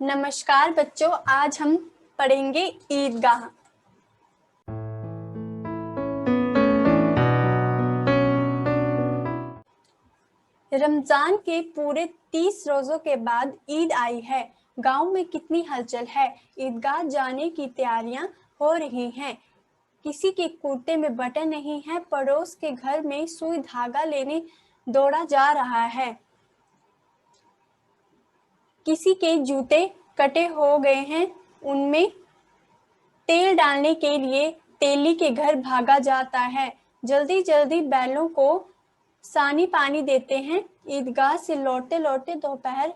नमस्कार बच्चों, आज हम पढ़ेंगे ईदगाह। रमजान के पूरे 30 रोजों के बाद ईद आई है। गांव में कितनी हलचल है। ईदगाह जाने की तैयारियां हो रही हैं। किसी के कुर्ते में बटन नहीं है। पड़ोस के घर में सुई धागा लेने दौड़ा जा रहा है। किसी के जूते कटे हो गए हैं, उनमें तेल डालने के लिए तेली के घर भागा जाता है। जल्दी जल्दी बैलों को सानी पानी देते हैं। ईदगाह से लौटते लौटते दोपहर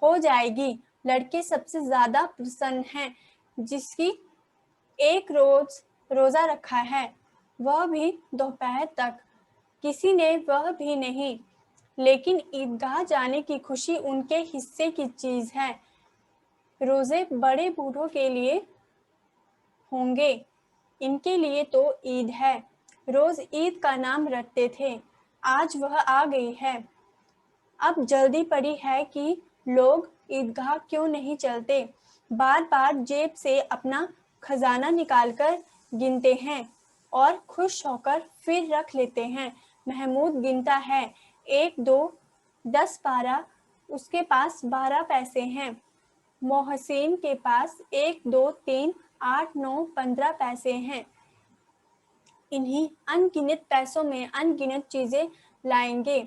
हो जाएगी। लड़के सबसे ज्यादा प्रसन्न हैं, जिसकी एक रोजा रखा है, वह भी दोपहर तक। किसी ने वह भी नहीं, लेकिन ईदगाह जाने की खुशी उनके हिस्से की चीज है। रोजे बड़े बूढ़ों के लिए होंगे, इनके लिए तो ईद है। रोज ईद का नाम रटते थे, आज वह आ गई है। अब जल्दी पड़ी है कि लोग ईदगाह क्यों नहीं चलते। बार बार जेब से अपना खजाना निकालकर गिनते हैं और खुश होकर फिर रख लेते हैं। महमूद गिनता है, 1 2 10 12। उसके पास 12 पैसे हैं। मोहसिन के पास 1 2 3 8 9 15 पैसे हैं। इन्हीं अनगिनत पैसों में अनगिनत चीजें लाएंगे,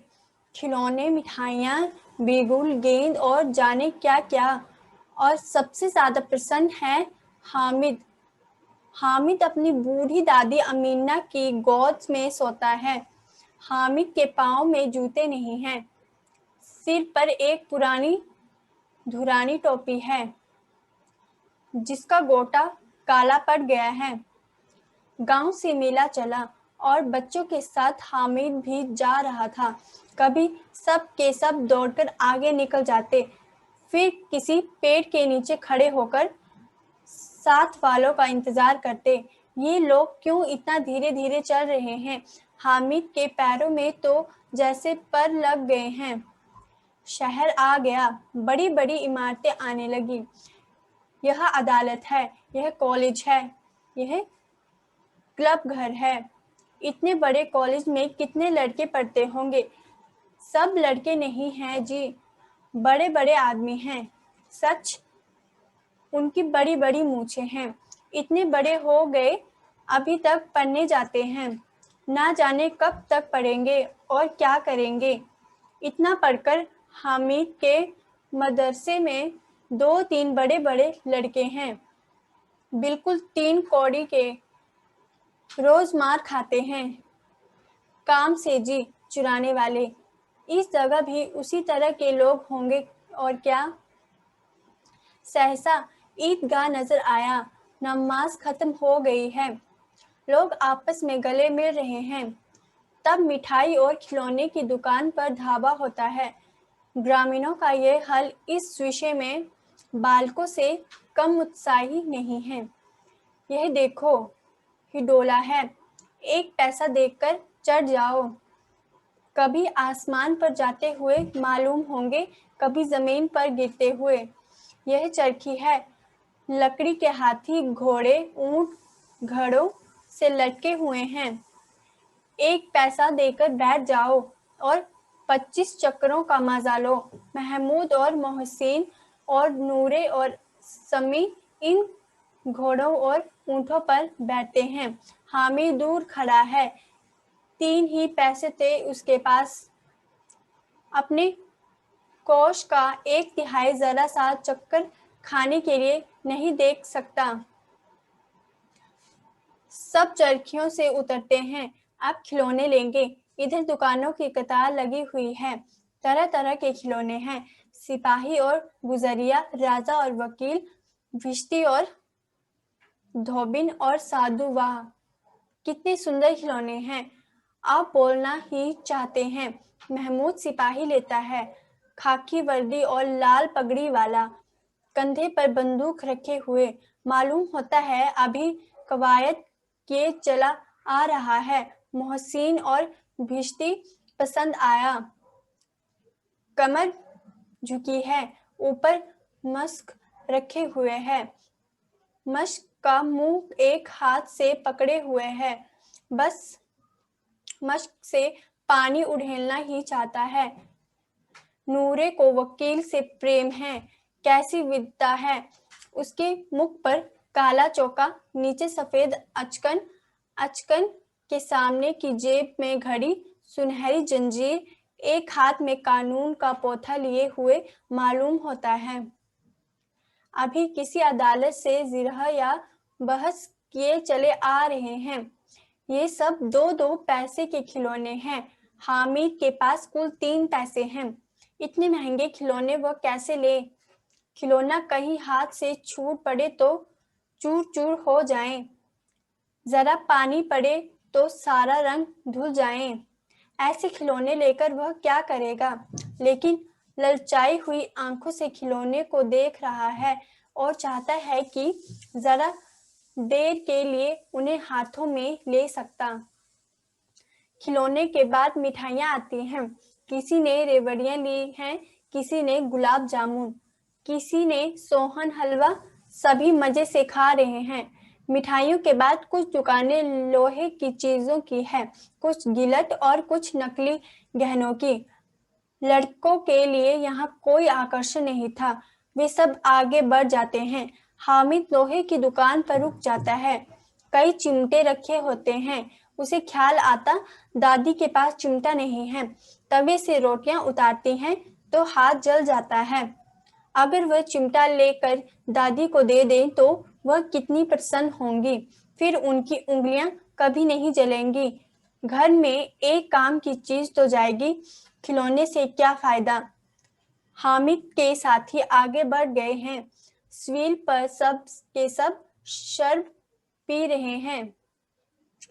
खिलौने, मिठाइयाँ, बेगुल, गेंद और जाने क्या क्या। और सबसे ज्यादा प्रसन्न है हामिद। हामिद अपनी बूढ़ी दादी अमीना की गोद में सोता है। हामिद के पाँव में जूते नहीं हैं, सिर पर एक पुरानी धुरानी टोपी है, जिसका गोटा काला पड़ गया है। गांव से मेला चला और बच्चों के साथ हामिद भी जा रहा था। कभी सब के सब दौड़कर आगे निकल जाते, फिर किसी पेड़ के नीचे खड़े होकर साथ वालों का इंतजार करते। ये लोग क्यों इतना धीरे धीरे चल रहे हैं। हामिद के पैरों में तो जैसे पर लग गए हैं। शहर आ गया, बड़ी बड़ी इमारतें आने लगी। यह अदालत है, यह कॉलेज है, यह क्लब घर है। इतने बड़े कॉलेज में कितने लड़के पढ़ते होंगे। सब लड़के नहीं हैं जी, बड़े बड़े आदमी हैं। सच, उनकी बड़ी बड़ी मूछें हैं। इतने बड़े हो गए, अभी तक पढ़ने जाते हैं। ना जाने कब तक पढ़ेंगे और क्या करेंगे। इतना पढ़कर हामिद के मदरसे में 2 3 बड़े बड़े लड़के हैं, बिल्कुल 3 कौड़ी के, रोज मार खाते हैं काम से जी, चुराने वाले। इस जगह भी उसी तरह के लोग होंगे और क्या। सहसा ईदगाह नजर आया। नमाज खत्म हो गई है, लोग आपस में गले मिल रहे हैं। तब मिठाई और खिलौने की दुकान पर धावा होता है। ग्रामीणों का यह हल इस विषय में बालकों से कम उत्साही नहीं है। यह देखो, हिडोला है, 1 पैसा देकर चढ़ जाओ। कभी आसमान पर जाते हुए मालूम होंगे, कभी जमीन पर गिरते हुए। यह चरखी है, लकड़ी के हाथी, घोड़े, ऊंट घड़ों से लटके हुए हैं। 1 पैसा देकर बैठ जाओ और 25 चक्करों का मजा लो। महमूद और मोहसिन और नूरे और समी इन घोड़ों और ऊंटों पर बैठते हैं। हामिद दूर खड़ा है, 3 ही पैसे थे उसके पास। अपने कोष का 1/3 जरा सा चक्कर खाने के लिए नहीं देख सकता। सब चरखियों से उतरते हैं, अब खिलौने लेंगे। इधर दुकानों की कतार लगी हुई है, तरह तरह के खिलौने हैं। सिपाही और गुजरिया, राजा और वकील, भिश्ती और धोबिन और साधु। वाह, कितने सुंदर खिलौने हैं। आप बोलना ही चाहते हैं। महमूद सिपाही लेता है, खाकी वर्दी और लाल पगड़ी वाला, कंधे पर बंदूक रखे हुए। मालूम होता है अभी कवायद किए चला आ रहा है। मोहसिन और भिश्ती पसंद आया। कमर झुकी है, ऊपर मस्क रखे हुए है। मश्क का मुंह एक हाथ से पकड़े हुए है, बस मश्क से पानी उड़ेलना ही चाहता है। नूरे को वकील से प्रेम है, कैसी विद्ता है। उसके मुख पर काला चौका, नीचे सफेद अचकन, अचकन के सामने की जेब में घड़ी, सुनहरी जंजीर, एक हाथ में कानून का पोथा लिए हुए मालूम होता है। अभी किसी अदालत से जिरह या बहस किए चले आ रहे हैं। ये सब 2-2 पैसे के खिलौने हैं। हामिद के पास कुल 3 पैसे हैं। इतने महंगे खिलौने वह कैसे ले? खिलौना कहीं हाथ से छूट पड़े तो चूर चूर हो जाए, जरा पानी पड़े तो सारा रंग धुल जाए। ऐसे खिलौने लेकर वह क्या करेगा? लेकिन ललचाई हुई आंखों से खिलौने को देख रहा है और चाहता है कि जरा देर के लिए उन्हें हाथों में ले सकता। खिलौने के बाद मिठाइयाँ आती हैं। किसी ने रेवड़ियाँ ली हैं, किसी ने गुलाब जामुन, किसी ने सोहन हलवा। सभी मजे से खा रहे हैं। मिठाइयों के बाद कुछ दुकानें लोहे की चीजों की है, कुछ गिलट और कुछ नकली गहनों की। लड़कों के लिए यहाँ कोई आकर्षण नहीं था। वे सब आगे बढ़ जाते हैं। हामिद लोहे की दुकान पर रुक जाता है। कई चिमटे रखे होते हैं। उसे ख्याल आता, दादी के पास चिमटा नहीं है। तवे से रोटियां उतारती हैं तो हाथ जल जाता है। अगर वह चिमटा लेकर दादी को दे दें तो वह कितनी प्रसन्न होंगी। फिर उनकी उंगलियां कभी नहीं जलेंगी। घर में एक काम की चीज तो जाएगी, खिलौने से क्या फायदा। हामिद के साथी आगे बढ़ गए हैं। स्वील पर सब के सब शर्ब पी रहे हैं।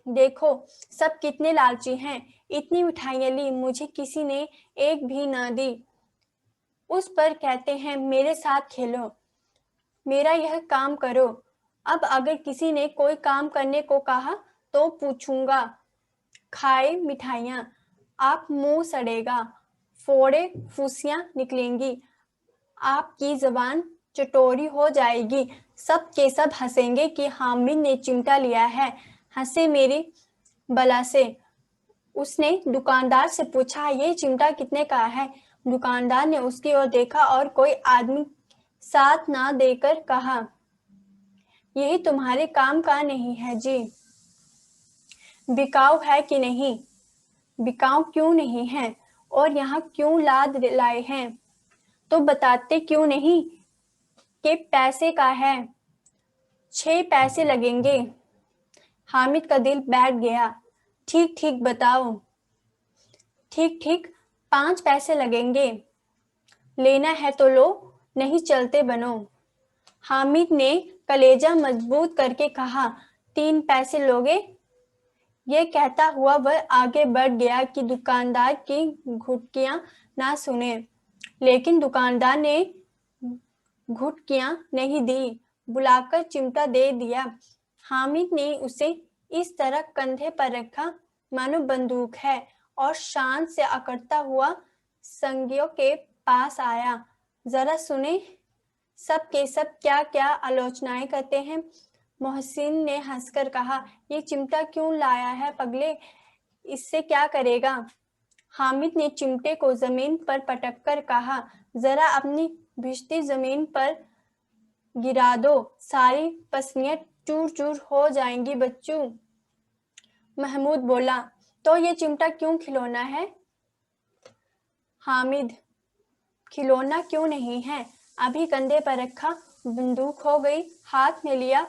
देखो सब कितने लालची हैं। इतनी मिठाइयाँ ली, मुझे किसी ने एक भी ना दी। उस पर कहते हैं मेरे साथ खेलो, मेरा यह काम करो। अब अगर किसी ने कोई काम करने को कहा तो पूछूंगा, खाए मिठाइयाँ, आप मुंह सड़ेगा, फोड़े फुसियां निकलेंगी, आपकी जबान चटोरी हो जाएगी। सब के सब हंसेंगे कि हामिद ने चिमटा लिया है। हंसे मेरी बला से। उसने दुकानदार से पूछा, ये चिमटा कितने का है? दुकानदार ने उसकी ओर देखा और कोई आदमी साथ ना देकर कहा, यही तुम्हारे काम का नहीं है जी। बिकाऊ है कि नहीं? बिकाऊ क्यों नहीं है? और यहाँ क्यों लाद लाए हैं? तो बताते क्यों नहीं कि पैसे का है? 6 पैसे लगेंगे। हामिद का दिल बैठ गया। ठीक ठीक बताओ। ठीक ठीक 5 पैसे लगेंगे। लेना है तो लो, नहीं चलते बनो। हामिद ने कलेजा मजबूत करके कहा, 3 पैसे लोगे? ये कहता हुआ वह आगे बढ़ गया कि दुकानदार की घुटकियां ना सुने। लेकिन दुकानदार ने घुटकियां नहीं दी, बुलाकर चिमटा दे दिया। हामिद ने उसे इस तरह कंधे पर रखा मानो बंदूक है और शान से अकड़ता हुआ संगियों के पास आया। जरा सुने सब के सब क्या क्या आलोचनाएं करते हैं। मोहसिन ने हंसकर कहा, ये चिमटा क्यों लाया है पगले, इससे क्या करेगा? हामिद ने चिमटे को जमीन पर पटककर कहा, जरा अपनी भिश्ती जमीन पर गिरा दो, सारी पसलियां चूर चूर हो जाएंगी बच्चों। महमूद बोला, तो ये चिमटा क्यों खिलौना है? हामिद, खिलौना क्यों नहीं है? अभी कंधे पर रखा, बंदूक हो गई, हाथ में लिया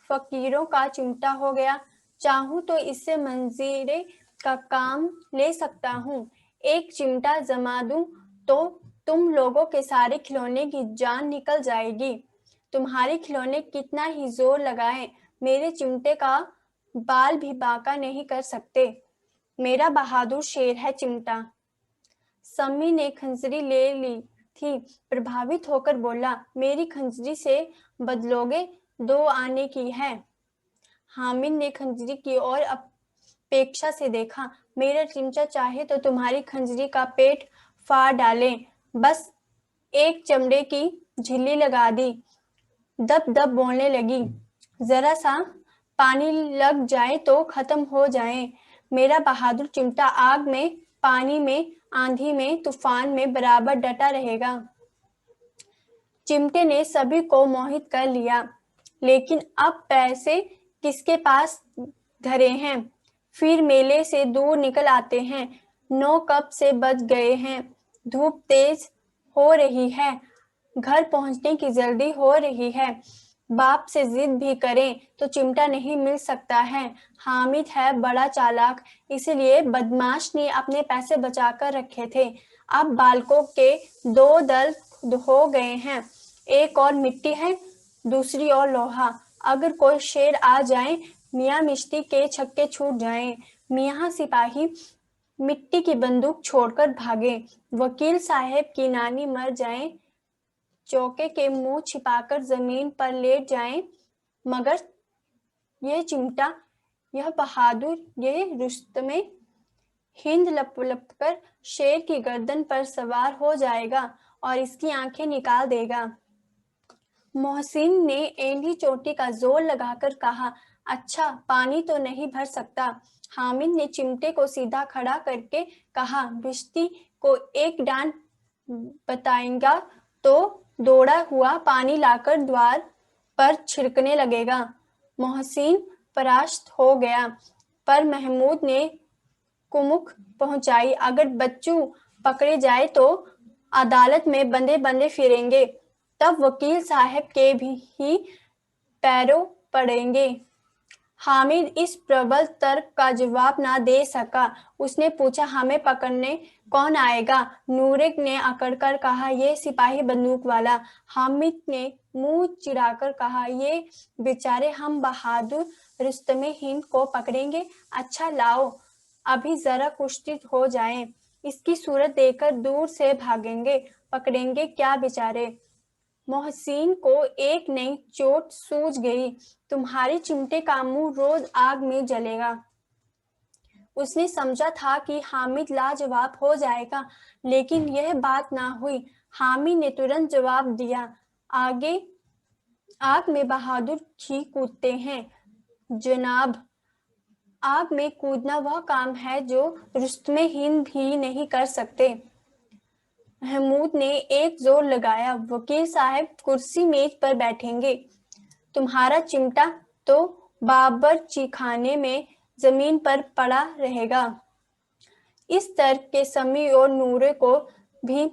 फकीरों का चिमटा हो गया। चाहूं तो इससे मंजीरे का काम ले सकता हूँ। एक चिमटा जमा दूं तो तुम लोगों के सारे खिलौने की जान निकल जाएगी। तुम्हारे खिलौने कितना ही जोर लगाएं, मेरे चिमटे का बाल भी बांका नहीं कर सकते। मेरा बहादुर शेर है चिमटा। सम्मी ने खंजरी ले ली थी, प्रभावित होकर बोला, मेरी खंजरी से बदलोगे? 2 आने की है। हामिद ने खंजरी की ओर अपेक्षा से देखा। मेरा चिमटा चाहे तो तुम्हारी खंजरी का पेट फाड़ डाले, बस एक चमड़े की झिल्ली लगा दी। दब दब बोलने लगी, जरा सा पानी लग जाए तो खत्म हो जाए। मेरा बहादुर चिमटा आग में, पानी में, आंधी में, तूफान में बराबर डटा रहेगा। चिमटे ने सभी को मोहित कर लिया, लेकिन अब पैसे किसके पास धरे हैं? फिर मेले से दूर निकल आते हैं। 9 कब से बज गए हैं। धूप तेज हो रही है, घर पहुंचने की जल्दी हो रही है। बाप से जिद भी करें तो चिमटा नहीं मिल सकता है। हामिद है बड़ा चालाक, इसलिए बदमाश ने अपने पैसे बचाकर रखे थे। अब बालकों के 2 दल हो गए हैं, एक और मिट्टी है, दूसरी ओर लोहा। अगर कोई शेर आ जाए, मियाँ मिश्ती के छक्के छूट जाएं। मियाँ सिपाही मिट्टी की बंदूक छोड़कर भागे। वकील साहब की नानी मर जाए, चौके के मुंह छिपाकर जमीन पर लेट जाएं, मगर ये चिमटा, यह बहादुर, ये रुस्तमे हिंद लप कर शेर की गर्दन पर सवार हो जाएगा और इसकी आंखें निकाल देगा। मोहसिन ने एंधी चोटी का जोर लगाकर कहा, अच्छा पानी तो नहीं भर सकता। हामिद ने चिमटे को सीधा खड़ा करके कहा, बिश्ती को एक डांट बताएगा तो दौड़ा हुआ पानी लाकर द्वार पर छिड़कने लगेगा। मोहसिन परास्त हो गया, पर महमूद ने कुमुक पहुंचाई, अगर बच्चू पकड़े जाए तो अदालत में बंदे बंदे फिरेंगे, तब वकील साहब के भी ही पैरों पड़ेंगे। हामिद इस प्रबल तर्क का जवाब ना दे सका। उसने पूछा, हमें पकड़ने कौन आएगा? नूरे ने अकड़कर कहा, ये सिपाही बंदूक वाला। हामिद ने मुंह चिढ़ाकर कहा, ये बेचारे हम बहादुर रुस्तमे हिंद को पकड़ेंगे। अच्छा लाओ, अभी जरा कुश्ती हो जाए, इसकी सूरत देखकर दूर से भागेंगे, पकड़ेंगे क्या बेचारे। मोहसिन को एक नई चोट सूझ गई, तुम्हारे चिमटे का मुंह रोज आग में जलेगा। उसने समझा था कि हामिद लाजवाब हो जाएगा, लेकिन यह बात ना हुई। हामिद ने तुरंत जवाब दिया, आगे आग में बहादुर ही कूदते हैं जनाब। आग में कूदना वह काम है जो रुस्तमे हिंद भी नहीं कर सकते। महमूद ने एक जोर लगाया, वकील साहब कुर्सी मेज पर बैठेंगे, तुम्हारा चिमटा तो बावर्ची खाने में जमीन पर पड़ा रहेगा। इस तर्क के समी और नूरे को भी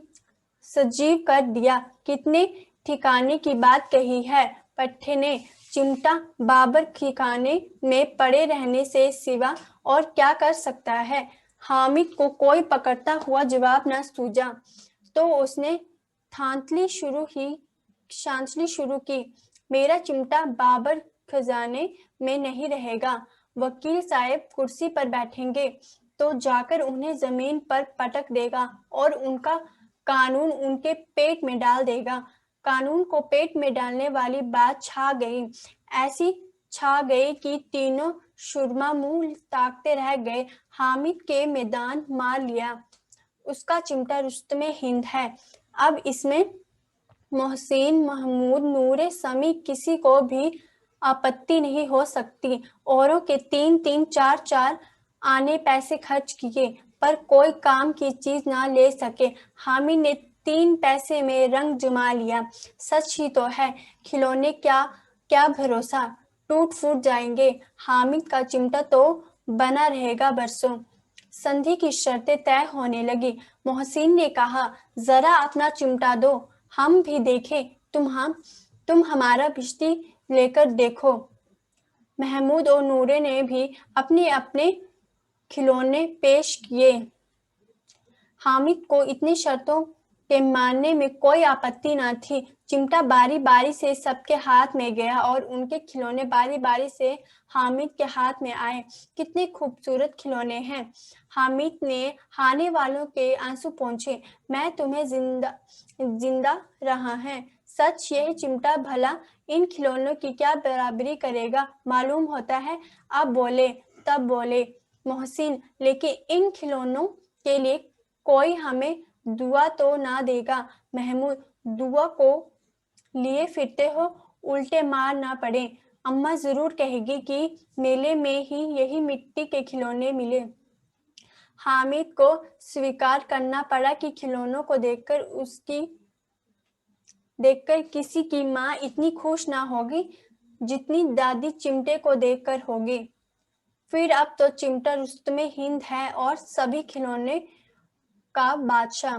सजीव कर दिया। कितने ठिकाने की बात कही है पट्टे ने। चिमटा बाबर ठिकाने में पड़े रहने से सिवा और क्या कर सकता है? हामिद को कोई पकड़ता हुआ जवाब न सूझा, तो उसने शांतली शुरू की, मेरा चिमटा बाबर खजाने में नहीं रहेगा। वकील साहब कुर्सी पर बैठेंगे तो जाकर उन्हें जमीन पर पटक देगा और उनका कानून उनके पेट में डाल देगा। कानून को पेट में डालने वाली बात छा गई, ऐसी छा गई कि तीनों सुरमा मुंह ताकते रह गए। हामिद के मैदान मार लिया, उसका चिमटा रुस्तमे हिंद है। अब इसमें मोहसिन, महमूद, नूरे, समी किसी को भी आपत्ति नहीं हो सकती। औरों के 3-3, 4-4 आने पैसे खर्च किए, पर कोई काम की चीज ना ले सके। हामिद ने 3 पैसे में रंग जमा लिया। सच ही तो है, खिलौने क्या क्या भरोसा, टूट फूट जाएंगे। हामिद का चिमटा तो बना रहेगा बरसों। संधि की शर्तें तय होने लगी। मोहसिन ने कहा, जरा अपना चिमटा दो, हम भी देखें। तुम हमारा बिश्ती लेकर देखो। महमूद और नूरे ने भी अपने अपने खिलौने पेश किए। हामिद को इतनी शर्तों के मानने में कोई आपत्ति न थी। चिमटा बारी बारी से सबके हाथ में गया और उनके खिलौने बारी बारी से हामिद के हाथ में आए। कितने खूबसूरत खिलौने हैं। हामिद ने हारने वालों के आंसू पोंछे। मैं तुम्हें जिंदा रहा है। सच यह चिमटा भला इन खिलौनों की क्या बराबरी करेगा मालूम होता है। अब बोले तब बोले मोहसिन, लेकिन इन खिलौनों के लिए कोई हमें दुआ तो ना देगा। महमूद, दुआ को लिए फिरते हो, उल्टे मार ना पड़े। अम्मा जरूर कहेगी कि मेले में ही यही मिट्टी के खिलौने मिले। हामिद को स्वीकार करना पड़ा कि खिलौनों को देखकर किसी की माँ इतनी खुश ना होगी जितनी दादी चिमटे को देखकर होगी। फिर अब तो चिमटा रुस्तमे हिंद है और सभी खिलौने का बादशाह।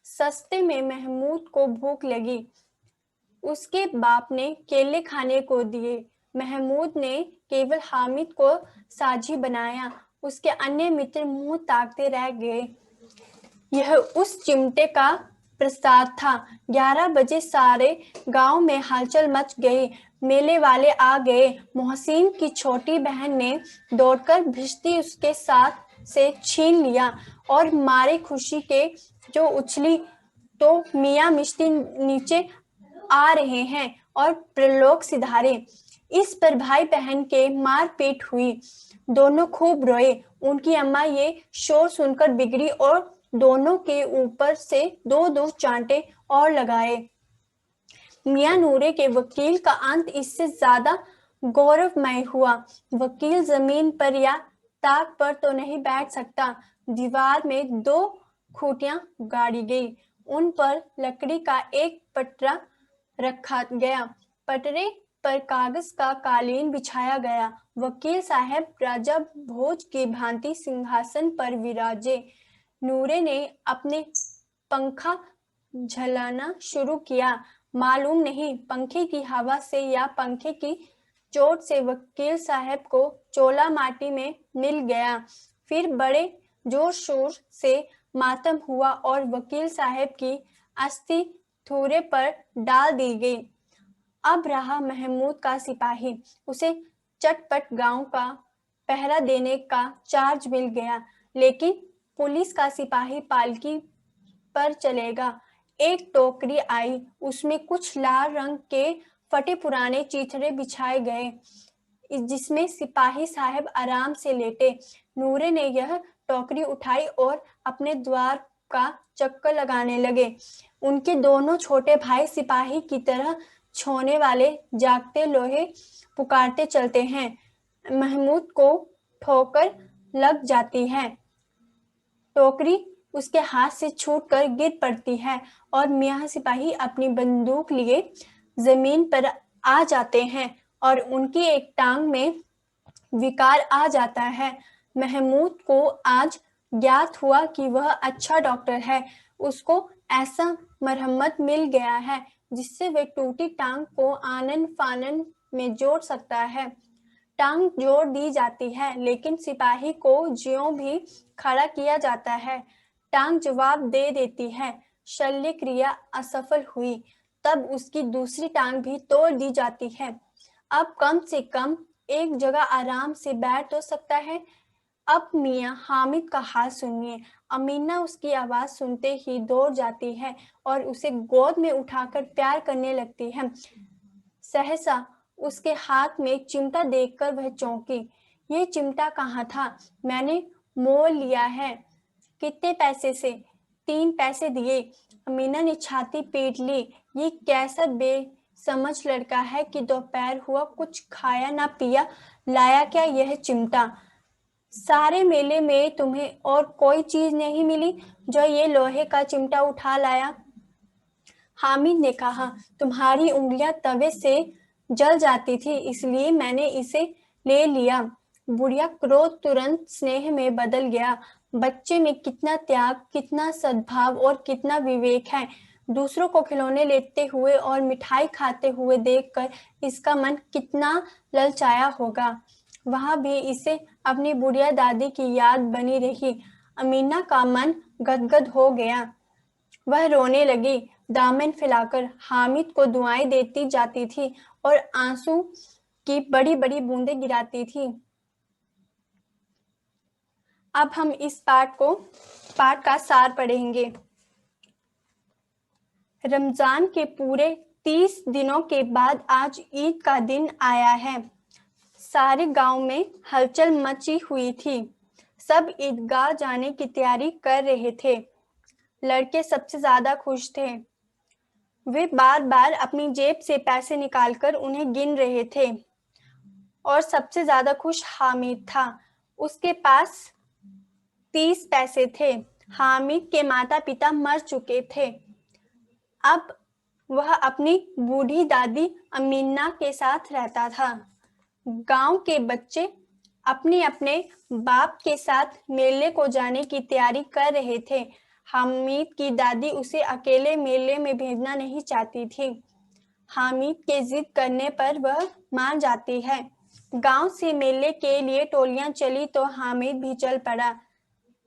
सस्ते में महमूद को भूख लगी। उसके बाप ने केले खाने को दिए। महमूद ने केवल हामिद को साझी बनाया। उसके अन्य मित्र मुंह ताकते रह गए। यह उस चिमटे का प्रसाद था। 11 बजे सारे गांव में हलचल मच गई। मेले वाले आ गए। मोहसिन की छोटी बहन ने दौड़कर भिश्ती उसके साथ से छीन लिया और मारे खुशी के जो उछली तो मियाँ मिश्ती नीचे आ रहे हैं और प्रलोक सिधारे। इस पर भाई बहन के मारपीट हुई। दोनों खूब रोए। उनकी अम्मा ये शोर सुनकर बिगड़ी और दोनों के ऊपर से 2-2 चांटे और लगाए। मियाँ नूरे के वकील का अंत इससे ज्यादा गौरवमय हुआ। वकील जमीन पर या ताक पर तो नहीं बैठ सकता। दीवार में 2 खूंटियां गाड़ी गई। उन पर लकड़ी का एक पटरा रखा गया। पटरे पर कागज का कालीन बिछाया गया। वकील साहब राजा भोज की भांति सिंहासन पर विराजे। नूरे ने अपने पंखा झलाना शुरू किया। मालूम नहीं पंखे की हवा से या पंखे की चोट से वकील साहब को चोला माटी में मिल गया। फिर बड़े जोर शोर से मातम हुआ और वकील साहब की अस्थि थूरे पर डाल दी गई। अब रहा महमूद का सिपाही। उसे चटपट गांव का पहरा देने का चार्ज मिल गया। लेकिन पुलिस का सिपाही पालकी पर चलेगा। एक टोकरी आई। उसमें कुछ लाल रंग के फटे पुराने चीथड़े बिछाए गए जिसमें सिपाही साहब आराम से लेटे। नूरे ने यह टोकरी उठाई और अपने द्वार का चक्कर लगाने लगे। उनके दोनों छोटे भाई सिपाही की तरह छोने वाले जागते लोहे पुकारते चलते हैं। महमूद को ठोकर लग जाती है। टोकरी उसके हाथ से छूटकर गिर पड़ती है और मियाँ सिपाही अपनी बंदूक लिए जमीन पर आ जाते हैं और उनकी एक टांग में विकार आ जाता है। महमूद को आज ज्ञात हुआ कि वह अच्छा डॉक्टर है। उसको ऐसा मरहमत मिल गया है जिससे वह टूटी टांग को आनन फानन में जोड़ सकता है। टांग जोड़ दी जाती है लेकिन सिपाही को ज्यों भी खड़ा किया जाता है। टांग जवाब दे देती है। शल्य क्रिया असफल हुई तब उसकी दूसरी टांग भी तोड़ दी जाती है। अब कम से कम एक जगह आराम से बैठ तो सकता है। अब मियाँ हामिद का हाल सुनिए। अमीना उसकी आवाज सुनते ही दौड़ जाती है और उसे गोद में उठाकर प्यार करने लगती है। सहसा उसके हाथ में चिमटा देखकर वह चौंकी। ये चिमटा कहाँ था? मैंने मोल लिया है। कितने पैसे से? 3 पैसे दिए। अमीना ने छाती पीट ली। ये कैसा बेसमझ लड़का है कि दोपहर हुआ कुछ खाया ना पिया, लाया क्या यह चिमटा? सारे मेले में तुम्हें और कोई चीज नहीं मिली जो ये लोहे का चिमटा उठा लाया? हामिद ने कहा, तुम्हारी उंगलियां तवे से जल जाती थी इसलिए मैंने इसे ले लिया। बुढ़िया क्रोध तुरंत स्नेह में बदल गया। बच्चे में कितना त्याग, कितना सद्भाव और कितना विवेक है। दूसरों को खिलौने लेते हुए और मिठाई खाते हुए देखकर इसका मन कितना ललचाया होगा। वहां भी इसे अपनी बुढ़िया दादी की याद बनी रही। अमीना का मन गदगद हो गया। वह रोने लगी। दामन फैलाकर हामिद को दुआएं देती जाती थी और आंसू की बड़ी बड़ी बूंदें गिराती थी। अब हम इस पाठ का सार पढ़ेंगे। रमजान के पूरे 30 दिनों के बाद आज ईद का दिन आया है। सारे गांव में हलचल मची हुई थी। सब ईदगाह जाने की तैयारी कर रहे थे। लड़के सबसे ज्यादा खुश थे। वे बार बार अपनी जेब से पैसे निकालकर उन्हें गिन रहे थे और सबसे ज्यादा खुश हामिद था। उसके पास 30 पैसे थे। हामिद के माता पिता मर चुके थे। अब वह अपनी बूढ़ी दादी अमीना के साथ रहता था। गांव के बच्चे अपने अपने बाप के साथ मेले को जाने की तैयारी कर रहे थे। हामिद की दादी उसे अकेले मेले में भेजना नहीं चाहती थी। हामिद के जिद करने पर वह मान जाती है। गांव से मेले के लिए टोलियां चली तो हामिद भी चल पड़ा।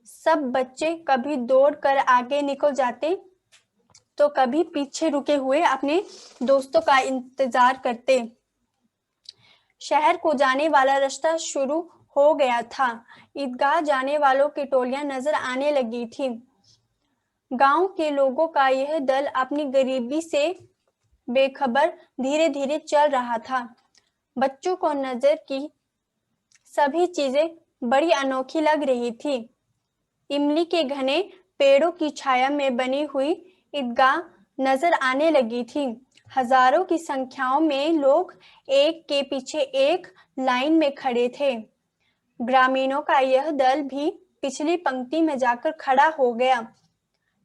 सब बच्चे कभी दौड़कर आगे निकल जाते तो कभी पीछे रुके हुए अपने दोस्तों का इंतजार करते। शहर को जाने वाला रास्ता शुरू हो गया था। ईदगाह जाने वालों की टोलियां नजर आने लगी थी। गांव के लोगों का यह दल अपनी गरीबी से बेखबर धीरे धीरे चल रहा था। बच्चों को नजर की सभी चीजें बड़ी अनोखी लग रही थी। इमली के घने पेड़ों की छाया में बनी हुई ईदगाह नजर आने लगी थी। हजारों की संख्याओं में लोग एक के पीछे एक लाइन में खड़े थे। ग्रामीणों का यह दल भी पिछली पंक्ति में जाकर खड़ा हो गया।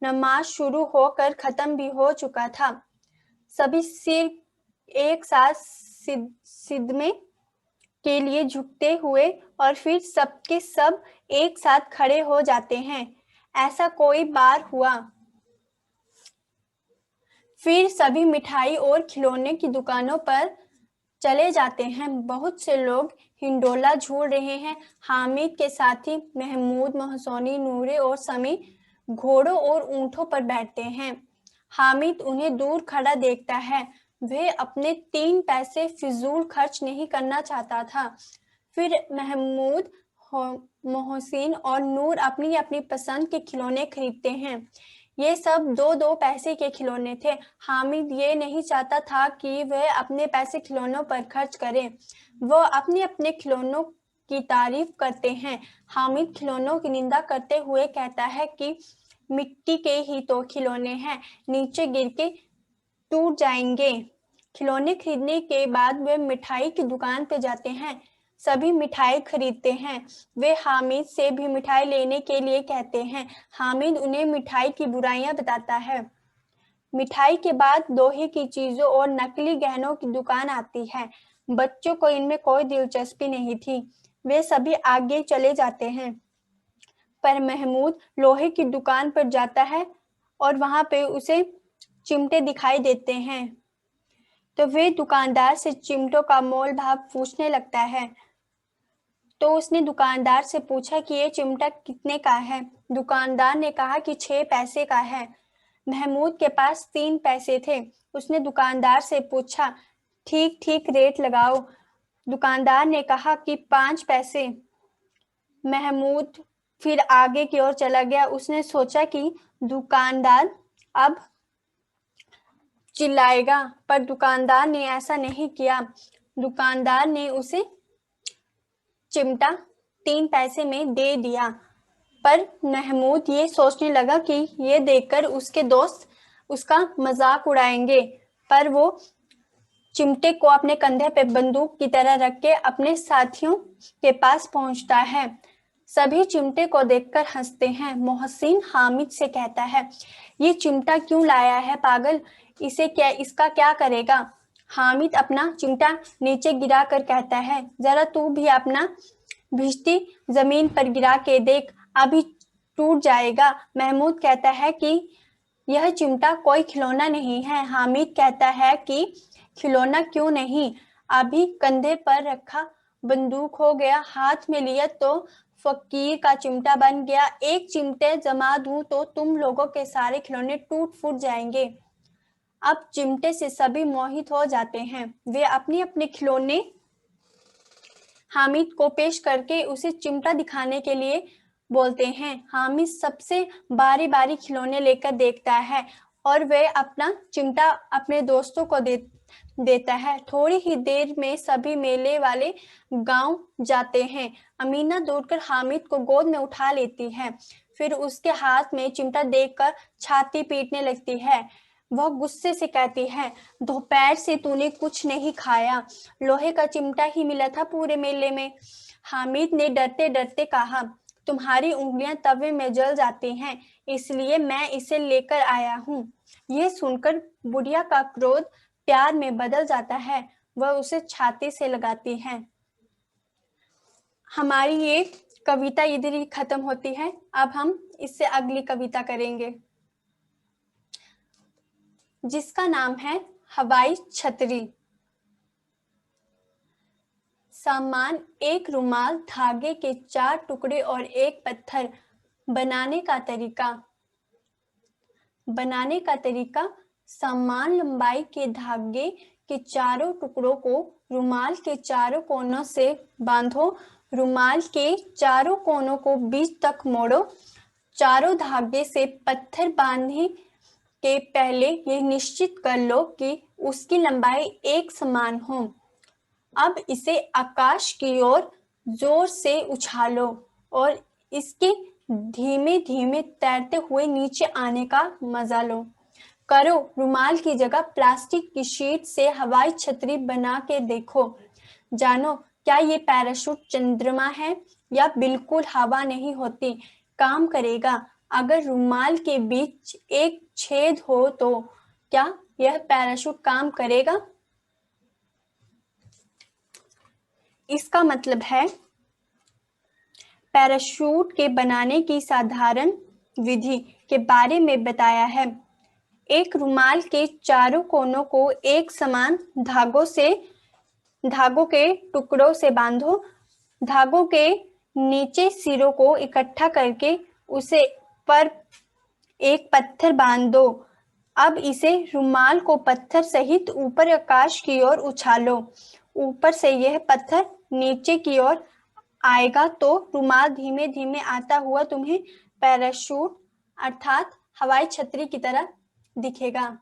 नमाज शुरू होकर खत्म भी हो चुका था। सभी सिर एक साथ सिदमे के लिए झुकते हुए और फिर सबके सब एक साथ खड़े हो जाते हैं। ऐसा कोई बार हुआ। फिर सभी मिठाई और खिलौने की दुकानों पर चले जाते हैं। बहुत से लोग हिंडोला झूल रहे हैं। हामिद के साथी महमूद, मोहसोनी, नूरे और समी घोड़ों और ऊंटों पर बैठते हैं। हामिद उन्हें दूर खड़ा देखता है। वह अपने 3 पैसे फिजूल खर्च नहीं करना चाहता था। फिर महमूद, मोहसिन और नूर अपनी अपनी पसंद के खिलौने खरीदते हैं। ये सब 2-2 पैसे के खिलौने थे। हामिद ये नहीं चाहता था कि वह अपने पैसे खिलौनों पर खर्च करे। वो अपने अपने खिलौनों की तारीफ करते हैं। हामिद खिलौनों की निंदा करते हुए कहता है कि मिट्टी के ही तो खिलौने हैं, नीचे गिर के टूट जाएंगे। खिलौने खरीदने के बाद वे मिठाई की दुकान पे जाते हैं। सभी मिठाई खरीदते हैं। वे हामिद से भी मिठाई लेने के लिए कहते हैं। हामिद उन्हें मिठाई की बुराइयां बताता है। मिठाई के बाद लोहे की चीजों और नकली गहनों की दुकान आती है। बच्चों को इनमें कोई दिलचस्पी नहीं थी। वे सभी आगे चले जाते हैं। पर महमूद लोहे की दुकान पर जाता है और वहां पे उसे चिमटे दिखाई देते हैं। तो वे दुकानदार से चिमटों का मोल भाव पूछने लगता है। तो उसने दुकानदार से पूछा कि ये चिमटा कितने का है। दुकानदार ने कहा कि 6 पैसे का है। महमूद के पास 3 पैसे थे। उसने दुकानदार से पूछा, ठीक ठीक रेट लगाओ। दुकानदार ने कहा कि 5 पैसे। महमूद फिर आगे की ओर चला गया। उसने सोचा कि दुकानदार अब चिल्लाएगा, पर दुकानदार ने ऐसा नहीं किया। दुकानदार ने उसे चिमटा 3 पैसे में दे दिया। पर महमूद ये सोचने लगा कि ये देखकर उसके दोस्त उसका मजाक उड़ाएंगे। पर वो चिमटे को अपने कंधे पे बंदूक की तरह रख के अपने साथियों के पास पहुंचता है। सभी चिमटे को देखकर हंसते हैं। मोहसिन हामिद से कहता है, ये चिमटा क्यों लाया है पागल, इसका क्या करेगा। हामिद अपना चिमटा नीचे गिरा कर कहता है, जरा तू भी अपना भिश्ती जमीन पर गिरा के देख, अभी टूट जाएगा। महमूद कहता है कि यह चिमटा कोई खिलौना नहीं है। हामिद कहता है कि खिलौना क्यों नहीं, अभी कंधे पर रखा बंदूक हो गया, हाथ में लिया तो फकीर का चिमटा बन गया। एक चिमटे जमा दूं तो तुम लोगों के सारे खिलौने टूट फूट जाएंगे। अब चिमटे से सभी मोहित हो जाते हैं। वे अपने अपने खिलौने हामिद को पेश करके उसे चिमटा दिखाने के लिए बोलते हैं। हामिद सबसे बारी बारी खिलौने लेकर देखता है और वे अपना चिमटा अपने दोस्तों को देता है। थोड़ी ही देर में सभी मेले वाले गांव जाते हैं। अमीना दौड़कर हामिद को गोद में उठा लेती है। फिर उसके हाथ में चिमटा देखकर छाती पीटने लगती है। वह गुस्से से कहती है, दोपहर से तूने कुछ नहीं खाया, लोहे का चिमटा ही मिला था पूरे मेले में। हामिद ने डरते डरते कहा, तुम्हारी उंगलियां तवे में जल जाती हैं, इसलिए मैं इसे लेकर आया हूँ। यह सुनकर बुढ़िया का क्रोध प्यार में बदल जाता है। वह उसे छाती से लगाती है। हमारी ये कविता इधर ही खत्म होती है। अब हम इससे अगली कविता करेंगे, जिसका नाम है हवाई छतरी। सामान, एक रुमाल, धागे के 4 टुकड़े और एक पत्थर। बनाने का तरीका, समान लंबाई के धागे के चारों टुकड़ों को रुमाल के चारों कोनों से बांधो। रुमाल के चारों कोनों को बीच तक मोड़ो। चारों धागे से पत्थर बांधने के पहले यह निश्चित कर लो कि उसकी लंबाई एक समान हो। अब इसे आकाश की ओर जोर से उछालो और इसके धीमे धीमे तैरते हुए नीचे आने का मजा लो। करो, रुमाल की जगह प्लास्टिक की शीट से हवाई छतरी बना के देखो। जानो, क्या ये पैराशूट चंद्रमा है या बिल्कुल हवा नहीं होती, काम करेगा। अगर रुमाल के बीच एक छेद हो तो क्या यह पैराशूट काम करेगा? इसका मतलब है पैराशूट के बनाने की साधारण विधि के बारे में बताया है। एक रुमाल के चारों कोनों को एक समान धागों के टुकड़ों से बांधो। धागों के नीचे सिरों को इकट्ठा करके उसे पर एक पत्थर बांध दो। अब इसे रुमाल को पत्थर सहित ऊपर आकाश की ओर उछालो। ऊपर से यह पत्थर नीचे की ओर आएगा तो रुमाल धीमे धीमे आता हुआ तुम्हें पैराशूट अर्थात हवाई छतरी की तरह दिखेगा।